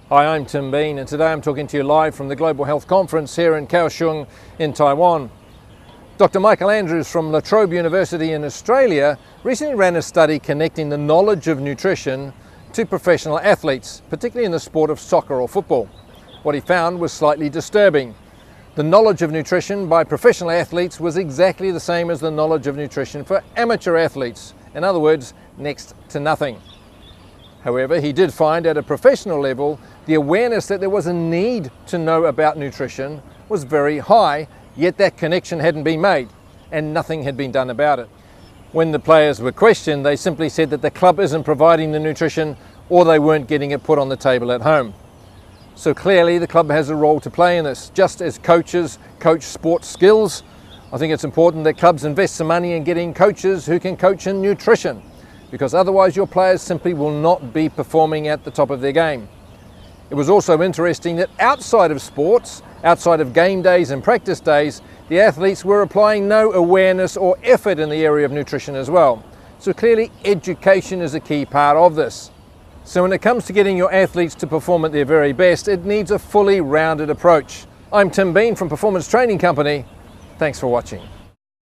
Hi, I'm Tim Bean, and today I'm talking to you live from the Global Health Conference here in Kaohsiung in Taiwan. Dr. Michael Andrews from La Trobe University in Australia recently ran a study connecting the knowledge of nutrition to professional athletes, particularly in the sport of soccer or football. What he found was slightly disturbing. The knowledge of nutrition by professional athletes was exactly the same as the knowledge of nutrition for amateur athletes. In other words, next to nothing. However, he did find at a professional level, the awareness that there was a need to know about nutrition was very high, yet that connection hadn't been made and nothing had been done about it. When the players were questioned, they simply said that the club isn't providing the nutrition or they weren't getting it put on the table at home. So clearly the club has a role to play in this. Just as coaches coach sports skills, I think it's important that clubs invest some money in getting coaches who can coach in nutrition, because otherwise your players simply will not be performing at the top of their game. It was also interesting that outside of sports, outside of game days and practice days, the athletes were applying no awareness or effort in the area of nutrition as well. So clearly education is a key part of this. So when it comes to getting your athletes to perform at their very best, it needs a fully rounded approach. I'm Tim Bean from Performance Training Company. Thanks for watching.